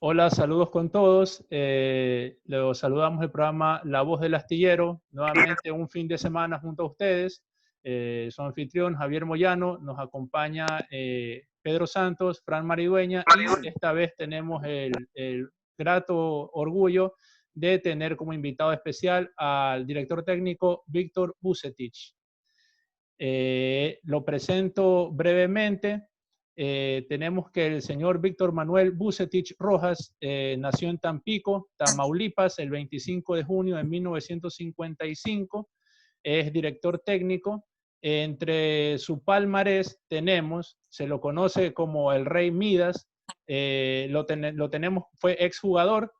Hola, saludos con todos. Los saludamos el programa La Voz del Astillero. Nuevamente un fin de semana junto a ustedes. Su anfitrión Javier Moyano, nos acompaña Pedro Santos, Fran Maridueña y esta vez tenemos el grato orgullo de tener como invitado especial al director técnico Víctor Vucetich. Lo presento brevemente. Tenemos que el señor Víctor Manuel Vucetich Rojas nació en Tampico, Tamaulipas, el 25 de junio de 1955. Es director técnico. Entre su palmarés tenemos, se lo conoce como el Rey Midas, lo tenemos, fue exjugador,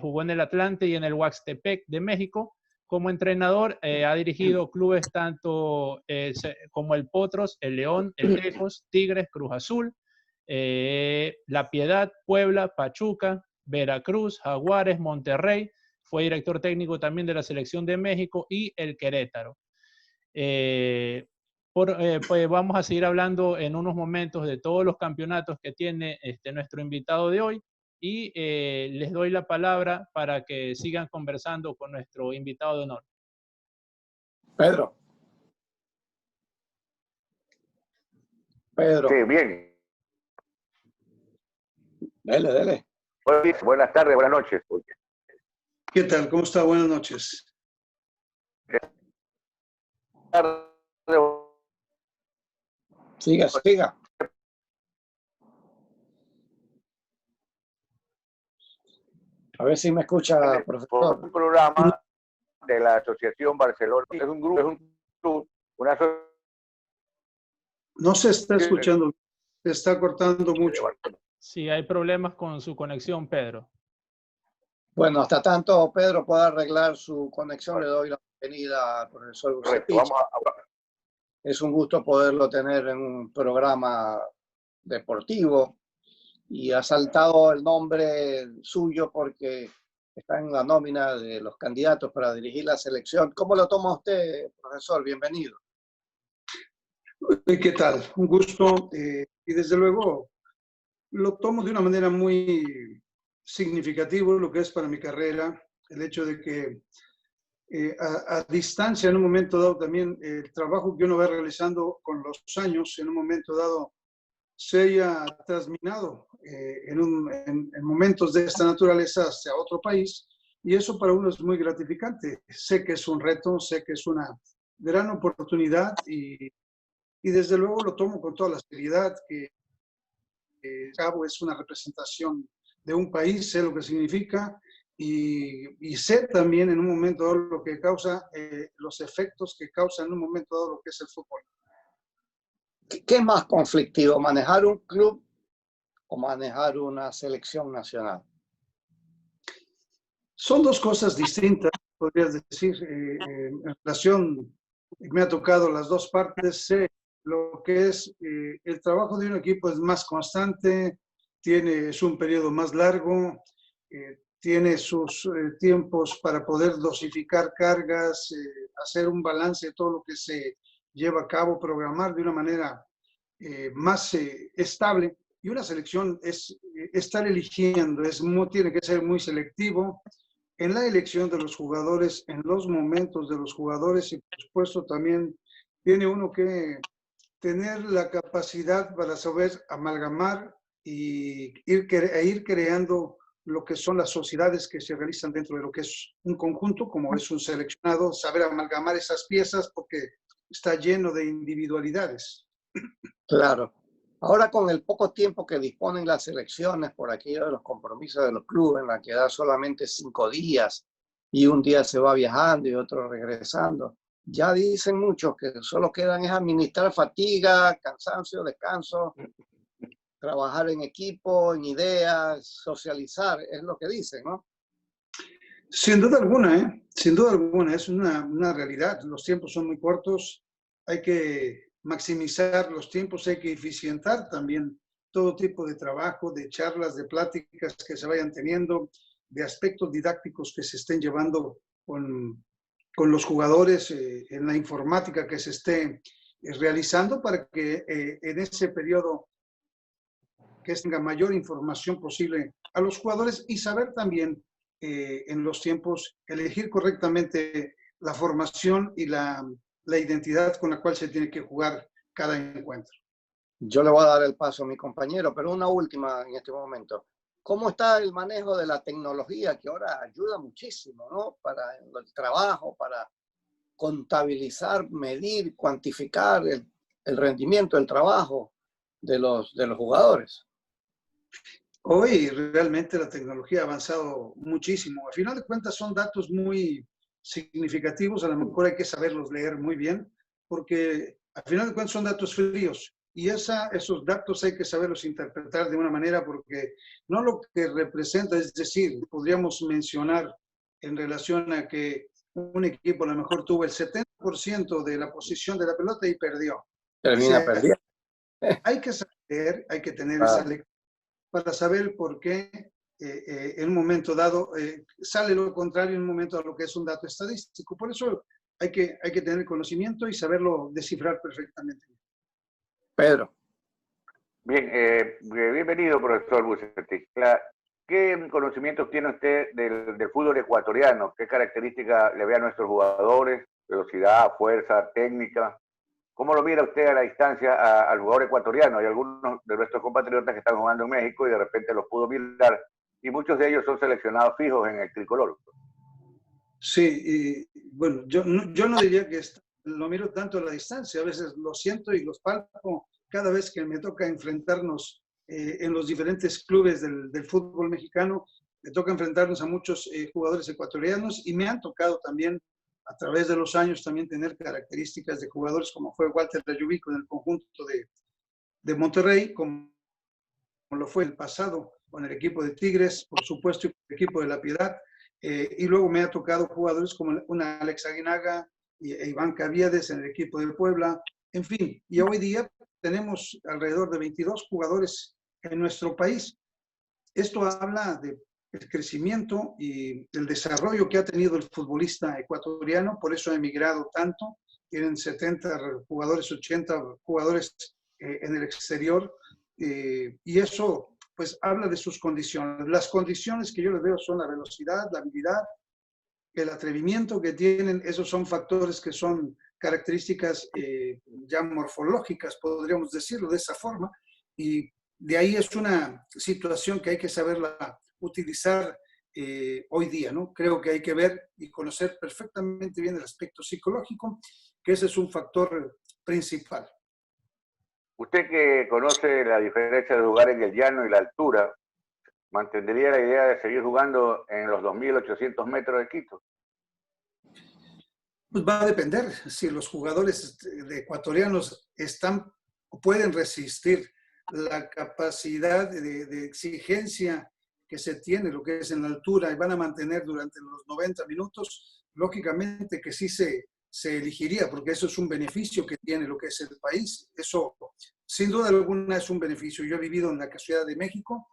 jugó en el Atlante y en el Huaxtepec de México. Como entrenador ha dirigido clubes tanto como el Potros, el León, el Tecos, Tigres, Cruz Azul, La Piedad, Puebla, Pachuca, Veracruz, Jaguares, Monterrey. Fue director técnico también de la Selección de México y el Querétaro. Pues vamos a seguir hablando en unos momentos de todos los campeonatos que tiene nuestro invitado de hoy. Y les doy la palabra para que sigan conversando con nuestro invitado de honor. Pedro. Sí, bien. Dele. Buenas tardes, buenas noches. ¿Qué tal? ¿Cómo está? Buenas noches. Siga. A ver si me escucha, profesor. Un programa de la Asociación Barcelona. Es un club, una asociación. No se está escuchando, se está cortando mucho. Sí, hay problemas con su conexión, Pedro. Bueno, hasta tanto Pedro pueda arreglar su conexión, le doy la bienvenida al profesor Vucetich. Es un gusto poderlo tener en un programa deportivo y ha saltado el nombre suyo porque está en la nómina de los candidatos para dirigir la selección. ¿Cómo lo toma usted, profesor? Bienvenido. ¿Qué tal? Un gusto. Y desde luego lo tomo de una manera muy significativa, lo que es para mi carrera, el hecho de que a distancia, en un momento dado también, el trabajo que uno va realizando con los años, en un momento dado, se haya transminado en momentos de esta naturaleza hacia otro país, y eso para uno es muy gratificante. Sé que es un reto, sé que es una gran oportunidad y desde luego lo tomo con toda la seriedad que cabo es una representación de un país, sé lo que significa y sé también en un momento dado lo que causa, los efectos que causa en un momento dado lo que es el fútbol. ¿Qué es más conflictivo, manejar un club o manejar una selección nacional? Son dos cosas distintas, podrías decir. En relación, me ha tocado las dos partes. Sé lo que es el trabajo de un equipo es más constante, es un periodo más largo, tiene sus tiempos para poder dosificar cargas, hacer un balance de todo lo que se lleva a cabo, programar de una manera más estable. Y una selección es estar eligiendo, tiene que ser muy selectivo en la elección de los jugadores, en los momentos de los jugadores y por supuesto también tiene uno que tener la capacidad para saber amalgamar y ir creando lo que son las sociedades que se realizan dentro de lo que es un conjunto, como es un seleccionado, saber amalgamar esas piezas porque está lleno de individualidades. Claro. Ahora con el poco tiempo que disponen las selecciones por aquello de los compromisos de los clubes, en la que da solamente 5 días y un día se va viajando y otro regresando, ya dicen muchos que solo quedan es administrar fatiga, cansancio, descanso, trabajar en equipo, en ideas, socializar, es lo que dicen, ¿no? Sin duda alguna, sin duda alguna, es una realidad. Los tiempos son muy cortos, hay que maximizar los tiempos, hay que eficientar también todo tipo de trabajo, de charlas, de pláticas que se vayan teniendo, de aspectos didácticos que se estén llevando con los jugadores, en la informática que se esté realizando para que en ese periodo que tenga mayor información posible a los jugadores y saber también en los tiempos elegir correctamente la formación y la identidad con la cual se tiene que jugar cada encuentro. Yo le voy a dar el paso a mi compañero, pero una última en este momento. ¿Cómo está el manejo de la tecnología que ahora ayuda muchísimo, ¿no? Para el trabajo, para contabilizar, medir, cuantificar el rendimiento, el trabajo de los jugadores? Hoy realmente la tecnología ha avanzado muchísimo. Al final de cuentas son datos muy significativos, a lo mejor hay que saberlos leer muy bien, porque al final de cuentas son datos fríos y esos datos hay que saberlos interpretar de una manera porque no lo que representa, es decir, podríamos mencionar en relación a que un equipo a lo mejor tuvo el 70% de la posición de la pelota y perdió. Termina perdiendo. Hay que saber, hay que tener esa lectura para saber por qué en un momento dado sale lo contrario en un momento a lo que es un dato estadístico. Por eso hay que tener conocimiento y saberlo descifrar perfectamente. Pedro. Bien, bienvenido, profesor Vucetich. ¿Qué conocimientos tiene usted del fútbol ecuatoriano? ¿Qué características le ve a nuestros jugadores? Velocidad, fuerza, técnica. ¿Cómo lo mira usted a la distancia al jugador ecuatoriano? Hay algunos de nuestros compatriotas que están jugando en México y de repente los pudo mirar, y muchos de ellos son seleccionados fijos en el tricolor. Sí, y bueno, yo no diría que lo miro tanto a la distancia, a veces lo siento y los palpo cada vez que me toca enfrentarnos en los diferentes clubes del fútbol mexicano, me toca enfrentarnos a muchos jugadores ecuatorianos y me han tocado también a través de los años también tener características de jugadores como fue Walter Layubico en el conjunto de Monterrey, como lo fue el pasado con el equipo de Tigres, por supuesto, y con el equipo de La Piedad. Y luego me ha tocado jugadores como una Alex Aguinaga e Iván Caviedes en el equipo de Puebla. En fin, y hoy día tenemos alrededor de 22 jugadores en nuestro país. Esto habla del crecimiento y del desarrollo que ha tenido el futbolista ecuatoriano, por eso ha emigrado tanto. Tienen 70 jugadores, 80 jugadores en el exterior, y eso pues habla de sus condiciones. Las condiciones que yo les veo son la velocidad, la habilidad, el atrevimiento que tienen. Esos son factores que son características ya morfológicas, podríamos decirlo de esa forma, y de ahí es una situación que hay que saberla utilizar hoy día, ¿no? Creo que hay que ver y conocer perfectamente bien el aspecto psicológico, que ese es un factor principal. Usted que conoce la diferencia de jugar en el llano y la altura, ¿mantendría la idea de seguir jugando en los 2.800 metros de Quito? Pues va a depender si los jugadores ecuatorianos pueden resistir la capacidad de exigencia que se tiene, lo que es en la altura, y van a mantener durante los 90 minutos, lógicamente que sí se elegiría, porque eso es un beneficio que tiene lo que es el país. Eso, sin duda alguna, es un beneficio. Yo he vivido en la Ciudad de México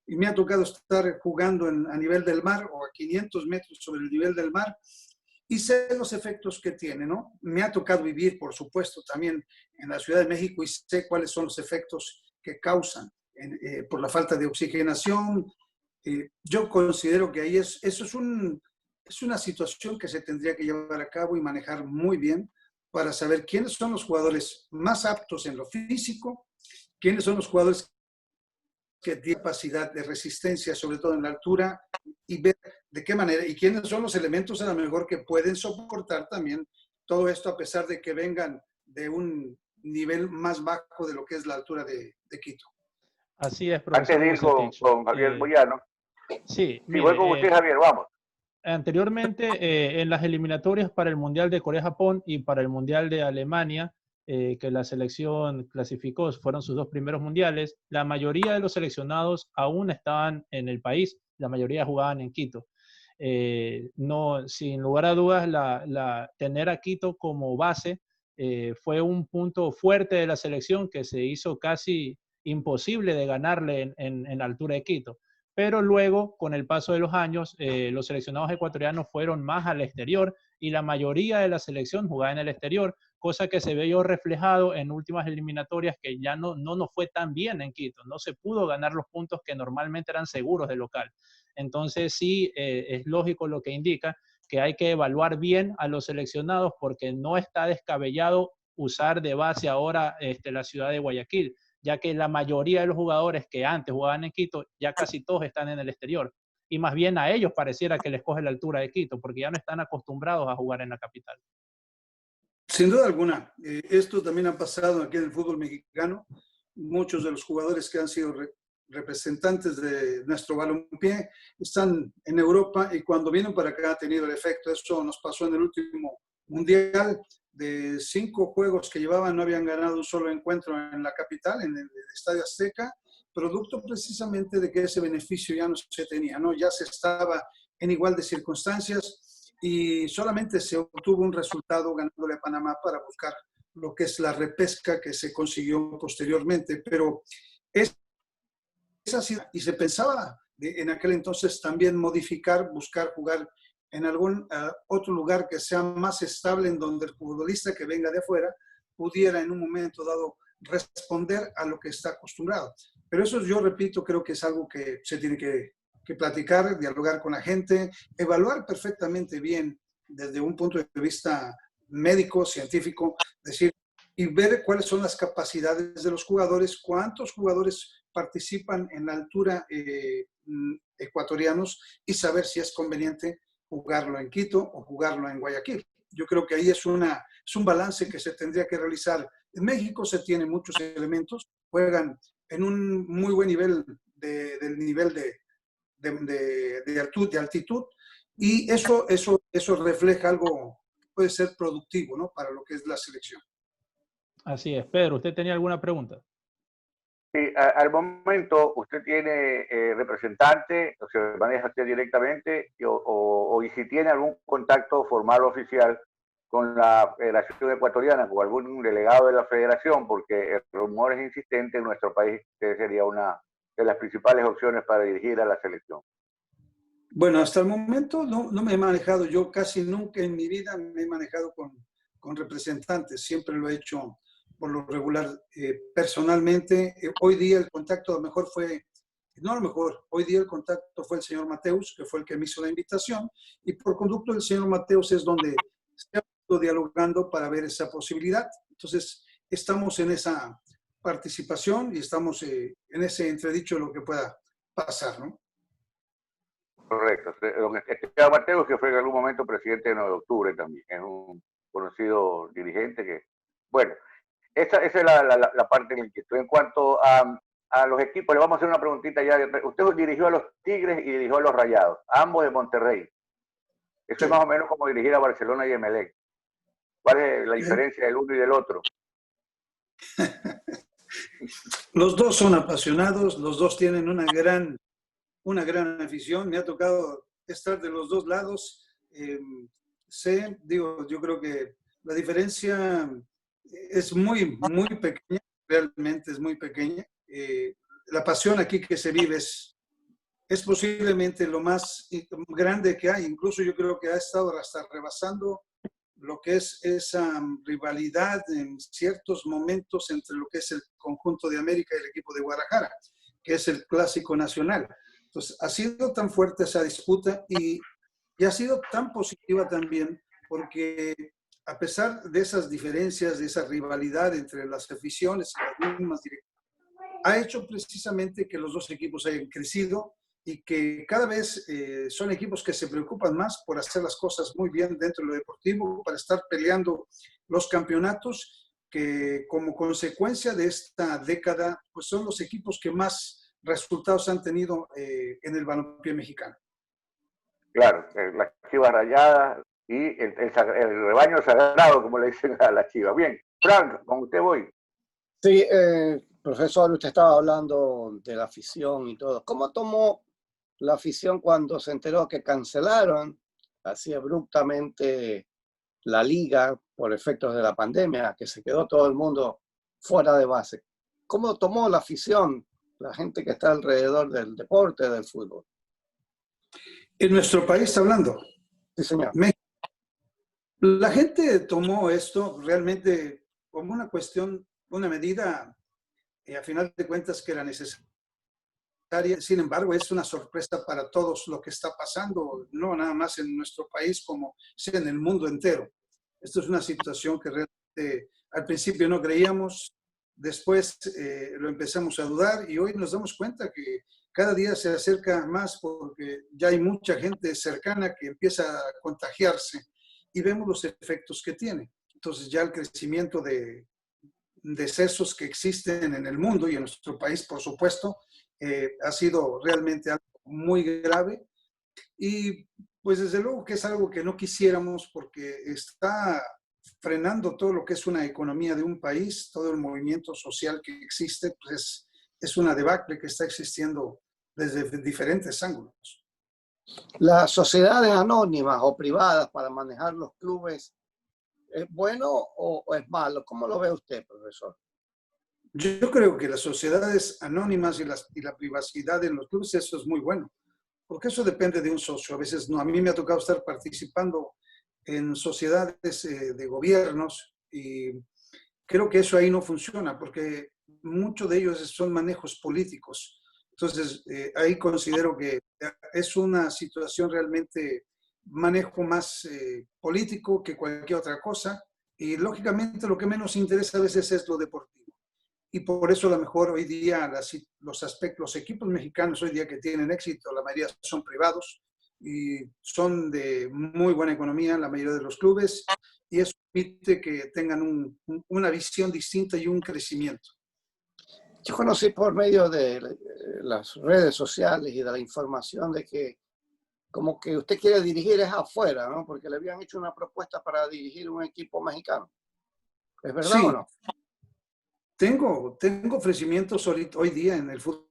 y me ha tocado estar jugando a nivel del mar o a 500 metros sobre el nivel del mar, y sé los efectos que tiene, ¿no? Me ha tocado vivir, por supuesto, también en la Ciudad de México y sé cuáles son los efectos que causan por la falta de oxigenación. Yo considero que ahí eso es una situación que se tendría que llevar a cabo y manejar muy bien para saber quiénes son los jugadores más aptos en lo físico, quiénes son los jugadores que tienen capacidad de resistencia, sobre todo en la altura, y ver de qué manera y quiénes son los elementos a lo mejor que pueden soportar también todo esto a pesar de que vengan de un nivel más bajo de lo que es la altura de Quito. Así es, profesor. Antes de ir con Javier Moyano. Sí, mire, voy con usted, Javier, vamos. Anteriormente, en las eliminatorias para el Mundial de Corea-Japón y para el Mundial de Alemania, que la selección clasificó, fueron sus dos primeros mundiales, la mayoría de los seleccionados aún estaban en el país, la mayoría jugaban en Quito. No, sin lugar a dudas, tener a Quito como base fue un punto fuerte de la selección que se hizo casi imposible de ganarle en la altura de Quito. Pero luego, con el paso de los años, los seleccionados ecuatorianos fueron más al exterior y la mayoría de la selección jugaba en el exterior, cosa que se vio reflejado en últimas eliminatorias que ya no nos fue tan bien en Quito, no se pudo ganar los puntos que normalmente eran seguros de local. Entonces sí, es lógico lo que indica, que hay que evaluar bien a los seleccionados porque no está descabellado usar de base ahora la ciudad de Guayaquil, ya que la mayoría de los jugadores que antes jugaban en Quito, ya casi todos están en el exterior. Y más bien a ellos pareciera que les coge la altura de Quito, porque ya no están acostumbrados a jugar en la capital. Sin duda alguna, esto también ha pasado aquí en el fútbol mexicano. Muchos de los jugadores que han sido representantes de nuestro balompié están en Europa y cuando vienen para acá ha tenido el efecto. Eso nos pasó en el último mundial. De 5 juegos que llevaban, no habían ganado un solo encuentro en la capital, en el Estadio Azteca, producto precisamente de que ese beneficio ya no se tenía, ¿no? Ya se estaba en igual de circunstancias y solamente se obtuvo un resultado ganándole a Panamá para buscar lo que es la repesca que se consiguió posteriormente. Pero es así, y se pensaba en aquel entonces también modificar, buscar jugar en algún otro lugar que sea más estable, en donde el futbolista que venga de afuera pudiera en un momento dado responder a lo que está acostumbrado. Pero eso, yo repito, creo que es algo que se tiene que platicar, dialogar con la gente, evaluar perfectamente bien desde un punto de vista médico, científico, decir, y ver cuáles son las capacidades de los jugadores, cuántos jugadores participan en la altura ecuatorianos y saber si es conveniente jugarlo en Quito o jugarlo en Guayaquil. Yo creo que ahí es un balance que se tendría que realizar. En México se tienen muchos elementos, juegan en un muy buen nivel del nivel de altitud, y eso refleja algo, puede ser productivo, ¿no? Para lo que es la selección. Así es. Pedro, ¿usted tenía alguna pregunta? Sí, al momento usted tiene representante, o sea, maneja usted directamente, y si tiene algún contacto formal o oficial con la Federación Ecuatoriana o algún delegado de la Federación, porque el rumor es insistente en nuestro país que sería una de las principales opciones para dirigir a la selección. Bueno, hasta el momento no me he manejado, yo casi nunca en mi vida me he manejado con representantes, siempre lo he hecho por lo regular personalmente. Hoy día el contacto hoy día el contacto fue el señor Mateus, que fue el que me hizo la invitación, y por conducto del señor Mateus es donde se ha ido dialogando para ver esa posibilidad. Entonces, estamos en esa participación y estamos en ese entredicho de lo que pueda pasar, ¿no? Correcto. Esteban Mateus, que fue en algún momento presidente de 9 de octubre también, es un conocido dirigente que, bueno, esa es la parte en la que estoy. En cuanto a los equipos, le vamos a hacer una preguntita ya. Usted dirigió a los Tigres y dirigió a los Rayados, ambos de Monterrey. Eso es más o menos como dirigir a Barcelona y Emelec. ¿Cuál es la diferencia del uno y del otro? Los dos son apasionados, los dos tienen una gran afición. Me ha tocado estar de los dos lados. Yo creo que la diferencia es muy pequeña, realmente es muy pequeña. La pasión aquí que se vive es posiblemente lo más grande que hay. Incluso yo creo que ha estado hasta rebasando lo que es esa rivalidad en ciertos momentos entre lo que es el conjunto de América y el equipo de Guadalajara, que es el clásico nacional. Entonces, ha sido tan fuerte esa disputa y ha sido tan positiva también porque a pesar de esas diferencias, de esa rivalidad entre las aficiones y las mismas directivas, ha hecho precisamente que los dos equipos hayan crecido y que cada vez son equipos que se preocupan más por hacer las cosas muy bien dentro de lo deportivo, para estar peleando los campeonatos, que como consecuencia de esta década, pues son los equipos que más resultados han tenido en el balompié mexicano. Claro, las Chivas Rayadas y el rebaño sagrado, como le dicen a las Chivas. Bien, Frank, con usted voy. Sí, profesor, usted estaba hablando de la afición y todo. ¿Cómo tomó la afición cuando se enteró que cancelaron así abruptamente la liga por efectos de la pandemia, que se quedó todo el mundo fuera de base? ¿Cómo tomó la afición, la gente que está alrededor del deporte, del fútbol? En nuestro país está hablando. Sí, señor. La gente tomó esto realmente como una cuestión, una medida, a final de cuentas, que era necesaria. Sin embargo, es una sorpresa para todos lo que está pasando, no nada más en nuestro país, como sea en el mundo entero. Esto es una situación que realmente al principio no creíamos, después lo empezamos a dudar y hoy nos damos cuenta que cada día se acerca más porque ya hay mucha gente cercana que empieza a contagiarse y vemos los efectos que tiene. Entonces ya el crecimiento de decesos que existen en el mundo y en nuestro país, por supuesto, ha sido realmente algo muy grave y pues desde luego que es algo que no quisiéramos porque está frenando todo lo que es una economía de un país, todo el movimiento social que existe, pues es una debacle que está existiendo desde diferentes ángulos. Las sociedades anónimas o privadas para manejar los clubes, ¿es bueno o es malo? ¿Cómo lo ve usted, profesor? Yo creo que las sociedades anónimas y la privacidad en los clubes, eso es muy bueno, porque eso depende de un socio. A veces no, a mí me ha tocado estar participando en sociedades de gobiernos y creo que eso ahí no funciona, porque muchos de ellos son manejos políticos. Entonces, ahí considero que es una situación realmente manejo más político que cualquier otra cosa y lógicamente lo que menos interesa a veces es lo deportivo. Y por eso a lo mejor hoy día los equipos mexicanos hoy día que tienen éxito, la mayoría son privados y son de muy buena economía, la mayoría de los clubes, y eso permite que tengan una visión distinta y un crecimiento. Yo conocí por medio de las redes sociales y de la información de que como que usted quiere dirigir es afuera, ¿no? Porque le habían hecho una propuesta para dirigir un equipo mexicano. ¿Es verdad o Sí, no? tengo ofrecimientos hoy día en el fútbol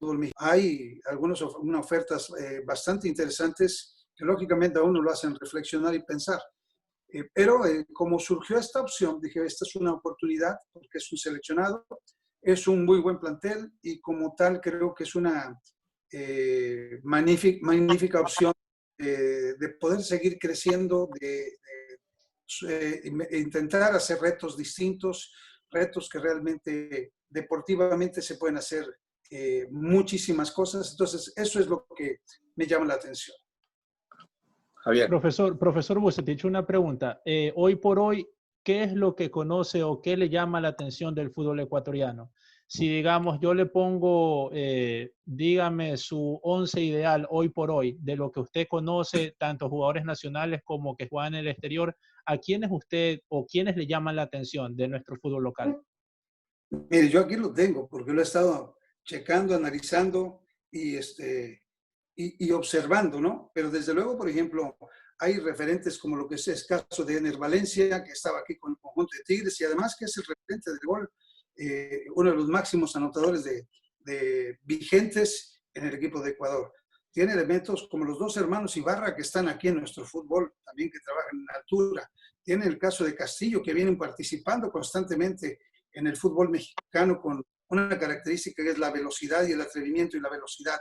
mexicano. Hay unas ofertas bastante interesantes que lógicamente a uno lo hacen reflexionar y pensar. Pero como surgió esta opción, dije, esta es una oportunidad porque es un seleccionado, es un muy buen plantel y como tal creo que es una magnífica opción de poder seguir creciendo, intentar hacer retos distintos, retos que realmente deportivamente se pueden hacer muchísimas cosas. Entonces, eso es lo que me llama la atención. Javier. Profesor Vucetich, una pregunta. Hoy por hoy, ¿qué es lo que conoce o qué le llama la atención del fútbol ecuatoriano? Si, digamos, yo le pongo, dígame su 11 ideal hoy por hoy, de lo que usted conoce, tanto jugadores nacionales como que juegan en el exterior, ¿a quiénes usted o quiénes le llaman la atención de nuestro fútbol local? Mire, yo aquí lo tengo porque lo he estado checando, analizando y observando, ¿no? Pero desde luego, por ejemplo, hay referentes como lo que es el caso de Ener Valencia, que estaba aquí con el conjunto de Tigres y además que es el referente del gol, uno de los máximos anotadores de vigentes en el equipo de Ecuador. Tiene elementos como los dos hermanos Ibarra que están aquí en nuestro fútbol, también que trabajan en altura. Tiene el caso de Castillo, que vienen participando constantemente en el fútbol mexicano con una característica que es la velocidad y el atrevimiento y la velocidad.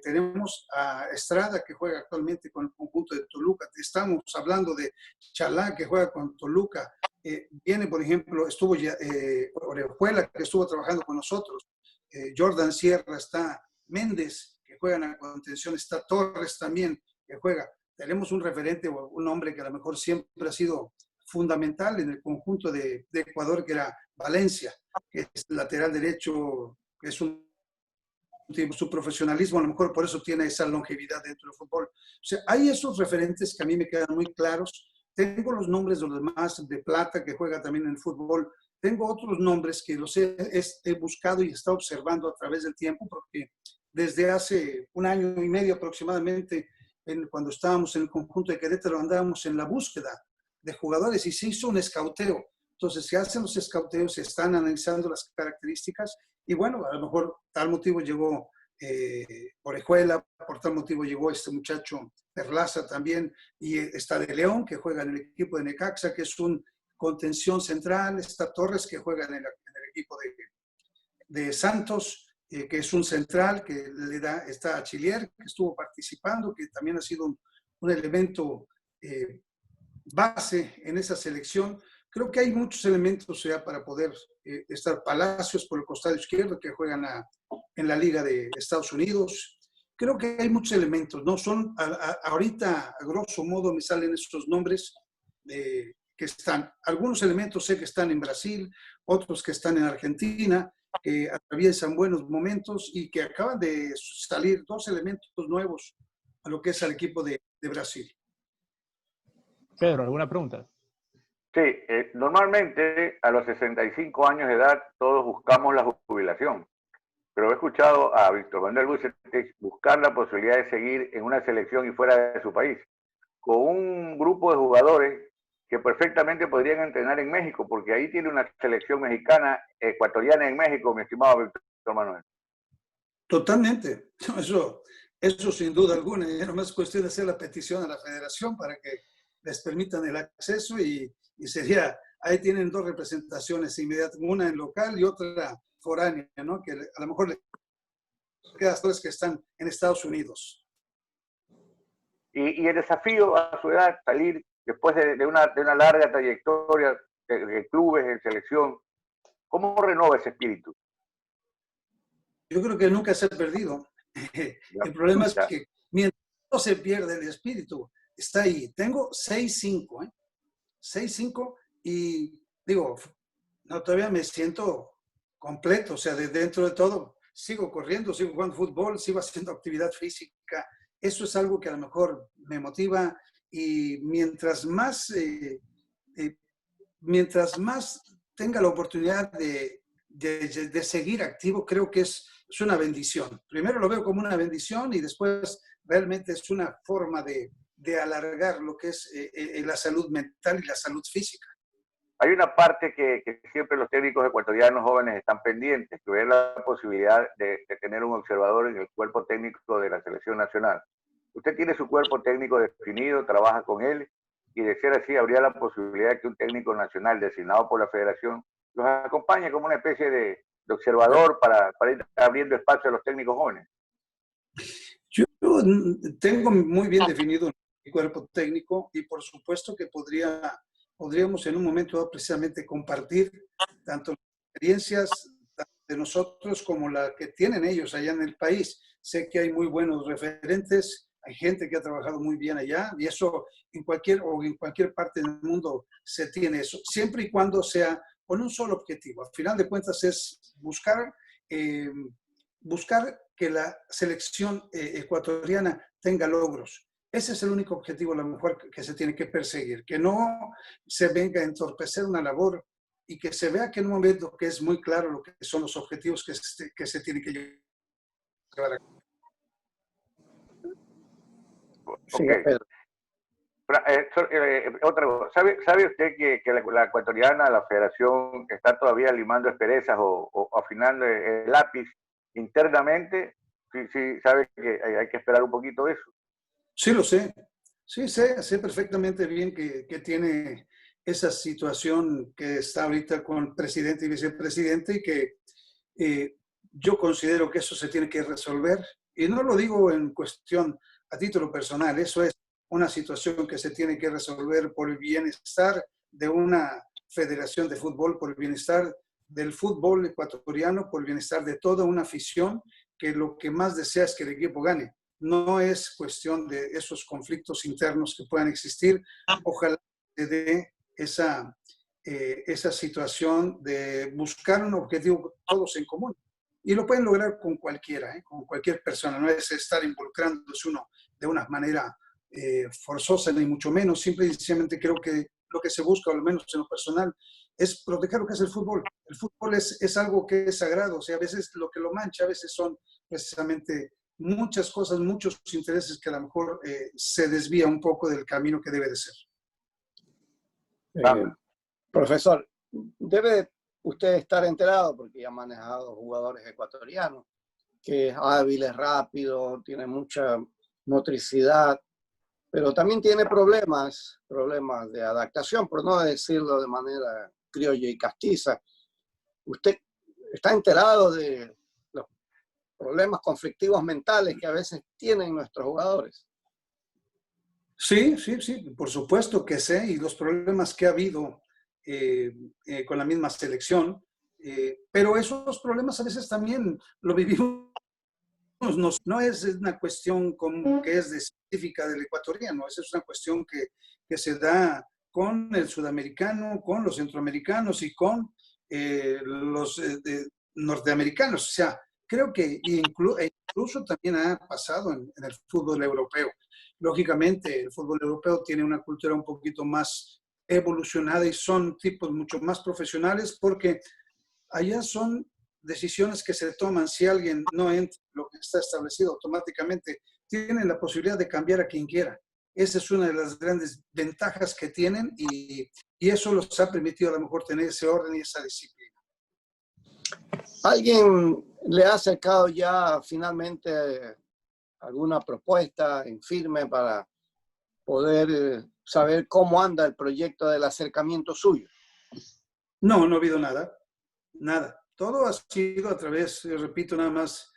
Tenemos a Estrada, que juega actualmente con el conjunto de Toluca. Estamos hablando de Chalá, que juega con Toluca. Viene, por ejemplo, estuvo Orejuela, que estuvo trabajando con nosotros. Jordan Sierra, está Méndez, que juega en la contención. Está Torres también, que juega. Tenemos un referente, un hombre que a lo mejor siempre ha sido fundamental en el conjunto de Ecuador, que era Valencia, que es lateral derecho, que es su profesionalismo, a lo mejor por eso tiene esa longevidad dentro del fútbol. O sea, hay esos referentes que a mí me quedan muy claros. Tengo los nombres de los demás, de Plata, que juega también en el fútbol. Tengo otros nombres que los he buscado y he estado observando a través del tiempo, porque desde hace un año y medio aproximadamente, cuando estábamos en el conjunto de Querétaro, andábamos en la búsqueda de jugadores y se hizo un escauteo. Entonces se hacen los escauteos, se están analizando las características y bueno, a lo mejor tal motivo llegó Orejuela, por tal motivo llegó este muchacho Perlaza también y está de León, que juega en el equipo de Necaxa, que es un contención central, está Torres, que juega en el equipo de Santos, que es un central, que está Achillier, que estuvo participando, que también ha sido un elemento base en esa selección. Creo que hay muchos elementos ya para poder estar. Palacios por el costado izquierdo que juegan en la Liga de Estados Unidos. Creo que hay muchos elementos, ¿no? Son, ahorita, a grosso modo, me salen estos nombres que están. Algunos elementos sé que están en Brasil, otros que están en Argentina, que atraviesan buenos momentos y que acaban de salir dos elementos nuevos a lo que es el equipo de Brasil. Pedro, ¿alguna pregunta? Sí, normalmente a los 65 años de edad todos buscamos la jubilación, pero he escuchado a Víctor Manuel Vucetich buscar la posibilidad de seguir en una selección y fuera de su país, con un grupo de jugadores que perfectamente podrían entrenar en México, porque ahí tiene una selección mexicana, ecuatoriana en México, mi estimado Víctor Manuel. Totalmente, eso sin duda alguna. Ya no es cuestión de hacer la petición a la federación para que les permitan el acceso y sería, ahí tienen dos representaciones inmediatas, una en local y otra foránea, ¿no? Que a lo mejor les quedan tres que están en Estados Unidos. Y el desafío a su edad, salir después de una larga trayectoria de clubes, en selección, ¿cómo renova ese espíritu? Yo creo que nunca se ha perdido. El problema es que mientras no se pierde el espíritu, está ahí. Tengo 6'5", 6'5", y digo, no, todavía me siento completo, o sea, dentro de todo, sigo corriendo, sigo jugando fútbol, sigo haciendo actividad física. Eso es algo que a lo mejor me motiva y mientras más tenga la oportunidad de seguir activo, creo que es una bendición. Primero lo veo como una bendición y después realmente es una forma de alargar lo que es la salud mental y la salud física. Hay una parte que siempre los técnicos ecuatorianos jóvenes están pendientes, que es la posibilidad de tener un observador en el cuerpo técnico de la selección nacional. Usted tiene su cuerpo técnico definido, trabaja con él, y de ser así, habría la posibilidad de que un técnico nacional designado por la federación los acompañe como una especie de observador para ir abriendo espacio a los técnicos jóvenes. Yo tengo muy bien definido mi cuerpo técnico y por supuesto que podríamos en un momento precisamente compartir tanto las experiencias de nosotros como la que tienen ellos allá en el país. Sé que hay muy buenos referentes, hay gente que ha trabajado muy bien allá y eso en cualquier parte del mundo se tiene eso, siempre y cuando sea con un solo objetivo. Al final de cuentas es buscar que la selección ecuatoriana tenga logros. Ese es el único objetivo, a lo mejor, que se tiene que perseguir, que no se venga a entorpecer una labor y que se vea que en un momento que es muy claro lo que son los objetivos que se tienen que llevar a cabo. Okay. Otra cosa, ¿sabe usted que la ecuatoriana, la federación, está todavía limando asperezas o afinando el lápiz internamente? Sí, sabe que hay que esperar un poquito de eso. Sí, lo sé. Sí, sé perfectamente bien que tiene esa situación que está ahorita con presidente y vicepresidente y que yo considero que eso se tiene que resolver. Y no lo digo en cuestión a título personal, eso es una situación que se tiene que resolver por el bienestar de una federación de fútbol, por el bienestar del fútbol ecuatoriano, por el bienestar de toda una afición que lo que más desea es que el equipo gane. No es cuestión de esos conflictos internos que puedan existir. Ojalá se dé esa situación de buscar un objetivo todos en común. Y lo pueden lograr con cualquiera, con cualquier persona. No es estar involucrándose uno de una manera forzosa, ni mucho menos. Simple y sencillamente creo que lo que se busca, o al menos en lo personal, es proteger lo que es el fútbol. El fútbol es algo que es sagrado. O sea, a veces lo que lo mancha, a veces son precisamente muchas cosas, muchos intereses que a lo mejor se desvía un poco del camino que debe de ser. Profesor, debe usted estar enterado, porque ya ha manejado jugadores ecuatorianos, que es hábil, es rápido, tiene mucha motricidad, pero también tiene problemas de adaptación, por no decirlo de manera criolla y castiza. ¿Usted está enterado de los problemas conflictivos mentales que a veces tienen nuestros jugadores? Sí, sí, sí, por supuesto que sé, y los problemas que ha habido con la misma selección, pero esos problemas a veces también lo vivimos. No es una cuestión como que es específica del ecuatoriano, esa es una cuestión que se da con el sudamericano, con los centroamericanos y con los norteamericanos. O sea, creo que incluso también ha pasado en el fútbol europeo. Lógicamente, el fútbol europeo tiene una cultura un poquito más evolucionada y son tipos mucho más profesionales porque allá son decisiones que se toman. Si alguien no entra en lo que está establecido, automáticamente tienen la posibilidad de cambiar a quien quiera. Esa es una de las grandes ventajas que tienen y eso los ha permitido a lo mejor tener ese orden y esa disciplina. ¿Alguien le ha acercado ya finalmente alguna propuesta en firme para poder saber cómo anda el proyecto del acercamiento suyo? No, no ha habido nada, nada. Todo ha sido a través, repito nada más,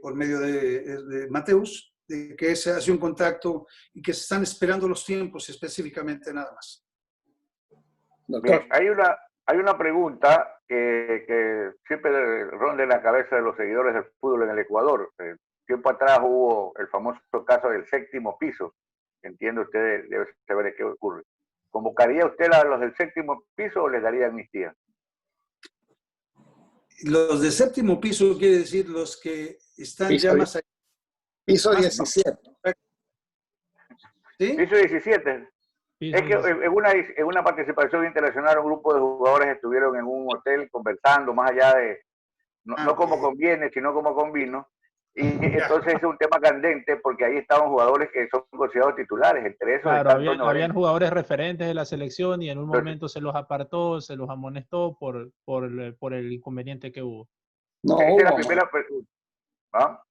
por medio de Mateus, de que se hace un contacto y que se están esperando los tiempos específicamente nada más. Bien, hay una pregunta que siempre ronda en la cabeza de los seguidores del fútbol en el Ecuador. Tiempo atrás hubo el famoso caso del séptimo piso. Entiendo usted debe saber qué ocurre. ¿Convocaría usted a los del séptimo piso o les daría amnistía? Los de séptimo piso quiere decir los que están piso, ya más allá. Piso 17. ¿Sí? Piso 17. Es que en una participación internacional un grupo de jugadores estuvieron en un hotel conversando más allá de, no como conviene, sino como convino. Y entonces es un tema candente porque ahí estaban jugadores que son considerados titulares. Entre esos claro, habían Moreno. jugadores referentes de la selección y en un momento se los apartó, se los amonestó por el inconveniente que hubo. No, esa es la primera pregunta. ¿Ah?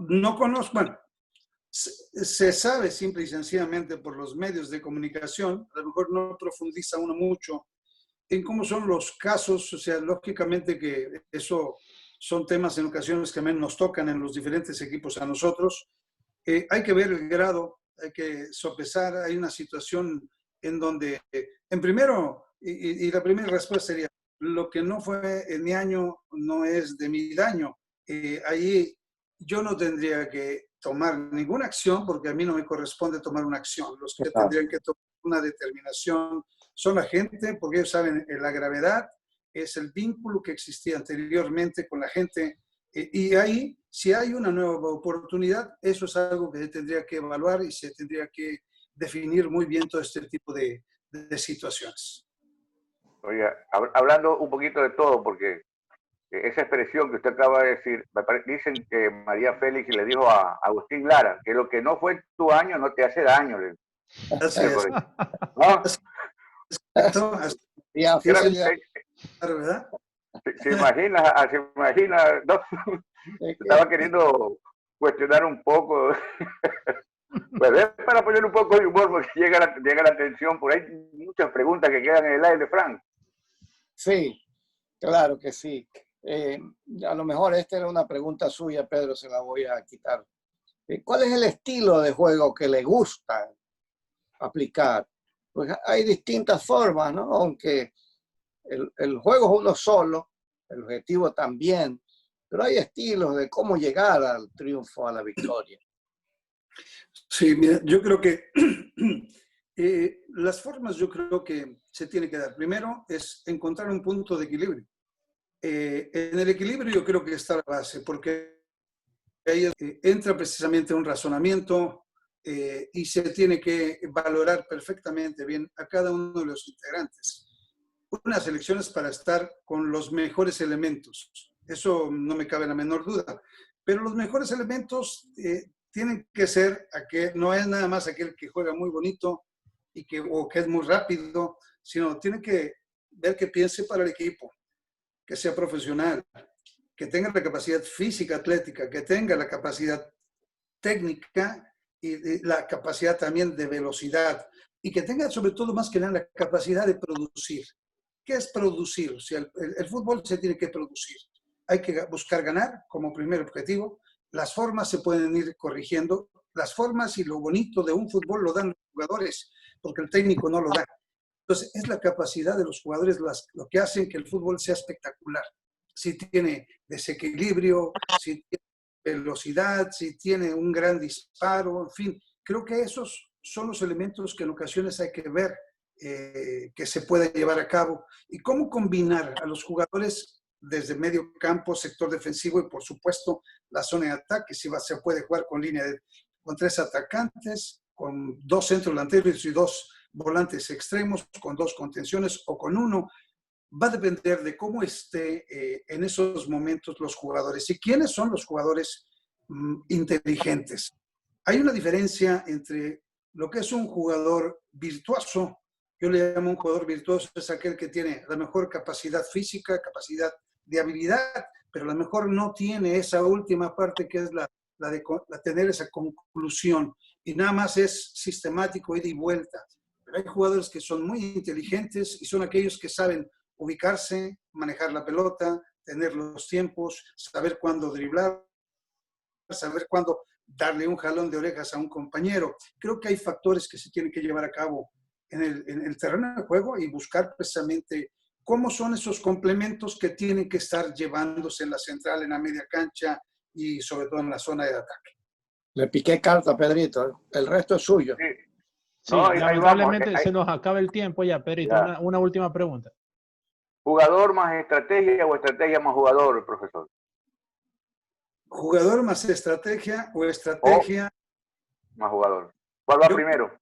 No conozco, bueno, se sabe simple y sencillamente por los medios de comunicación, a lo mejor no profundiza uno mucho en cómo son los casos, o sea, lógicamente que eso son temas en ocasiones que también nos tocan en los diferentes equipos a nosotros. Hay que ver el grado, hay que sopesar, hay una situación en donde, en primero, y la primera respuesta sería, lo que no fue en mi año no es de mi daño. Ahí yo no tendría que tomar ninguna acción porque a mí no me corresponde tomar una acción. Los que tendrían que tomar una determinación son la gente, porque ellos saben la gravedad, es el vínculo que existía anteriormente con la gente. Y ahí, si hay una nueva oportunidad, eso es algo que se tendría que evaluar y se tendría que definir muy bien todo este tipo de situaciones. Oiga, hablando un poquito de todo, porque esa expresión que usted acaba de decir, dicen que María Félix le dijo a Agustín Lara que lo que no fue tu año no te hace daño. Así es. ¿No? ¿Verdad? Se imagina, no, estaba queriendo cuestionar un poco, pero es para poner un poco de humor porque llega la atención, porque hay muchas preguntas que quedan en el aire, Frank. Sí, claro que sí. A lo mejor esta era una pregunta suya, Pedro, se la voy a quitar. ¿Cuál es el estilo de juego que le gusta aplicar? Pues hay distintas formas, ¿no? Aunque el juego es uno solo, el objetivo también, pero hay estilos de cómo llegar al triunfo, a la victoria. Sí, mira, yo creo que las formas yo creo que se tiene que dar. Primero es encontrar un punto de equilibrio. En el equilibrio yo creo que está la base, porque ahí entra precisamente un razonamiento y se tiene que valorar perfectamente bien a cada uno de los integrantes. Unas elecciones para estar con los mejores elementos, eso no me cabe la menor duda, pero los mejores elementos tienen que ser, no es nada más aquel que juega muy bonito o que es muy rápido, sino tiene que ver que piense para el equipo, que sea profesional, que tenga la capacidad física, atlética, que tenga la capacidad técnica y la capacidad también de velocidad y que tenga sobre todo más que nada la capacidad de producir. ¿Qué es producir? O sea, el fútbol se tiene que producir. Hay que buscar ganar como primer objetivo. Las formas se pueden ir corrigiendo. las formas y lo bonito de un fútbol lo dan los jugadores, porque el técnico no lo da. Entonces, es la capacidad de los jugadores lo que hacen que el fútbol sea espectacular. Si tiene desequilibrio, si tiene velocidad, si tiene un gran disparo, en fin, creo que esos son los elementos que en ocasiones hay que ver que se puede llevar a cabo. Y cómo combinar a los jugadores desde medio campo, sector defensivo y por supuesto la zona de ataque. Si se puede jugar con 3 atacantes, con 2 centrodelanteros y 2 volantes extremos, con 2 contenciones o con 1. Va a depender de cómo esté en esos momentos los jugadores y quiénes son los jugadores inteligentes. Hay una diferencia entre lo que es un jugador virtuoso. Yo le llamo un jugador virtuoso, es aquel que tiene la mejor capacidad física, capacidad de habilidad, pero a lo mejor no tiene esa última parte que es la de tener esa conclusión y nada más es sistemático, ida y vuelta. Pero hay jugadores que son muy inteligentes y son aquellos que saben ubicarse, manejar la pelota, tener los tiempos, saber cuándo driblar, saber cuándo darle un jalón de orejas a un compañero. Creo que hay factores que se tienen que llevar a cabo en el terreno de juego y buscar precisamente cómo son esos complementos que tienen que estar llevándose en la central, en la media cancha y sobre todo en la zona de ataque. Le piqué carta, Pedrito. El resto es suyo. Sí, No, lamentablemente vamos. se nos acaba el tiempo ya, Pedrito. Una última pregunta. ¿Jugador más estrategia o estrategia más jugador, profesor? ¿Jugador más estrategia o estrategia? Más jugador. ¿Cuál va primero?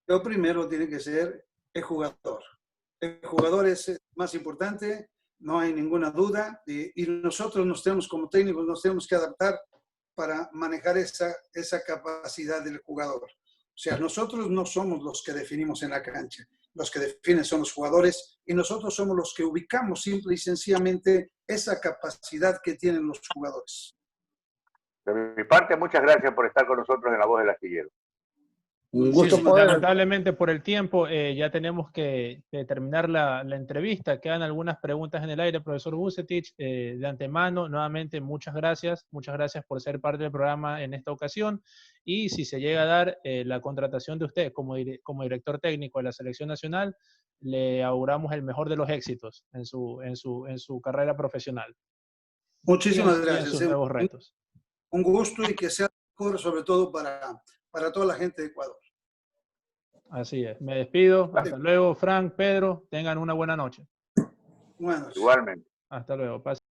Yo primero tiene que ser el jugador. El jugador es más importante, no hay ninguna duda, y nosotros como técnicos nos tenemos que adaptar para manejar esa capacidad del jugador. O sea, nosotros no somos los que definimos en la cancha, los que definen son los jugadores y nosotros somos los que ubicamos simple y sencillamente esa capacidad que tienen los jugadores. De mi parte, muchas gracias por estar con nosotros en La Voz del Astillero. Un gusto poder. Lamentablemente por el tiempo ya tenemos que terminar la entrevista. Quedan algunas preguntas en el aire, profesor Vucetich. De antemano, nuevamente, muchas gracias por ser parte del programa en esta ocasión. Y si se llega a dar la contratación de usted como director técnico de la Selección Nacional, le auguramos el mejor de los éxitos en su carrera profesional. Muchísimas gracias. En sus nuevos retos. Un gusto y que sea mejor, sobre todo para toda la gente de Ecuador. Así es. Me despido. Hasta luego, Frank, Pedro. Tengan una buena noche. Bueno. Igualmente. Hasta luego.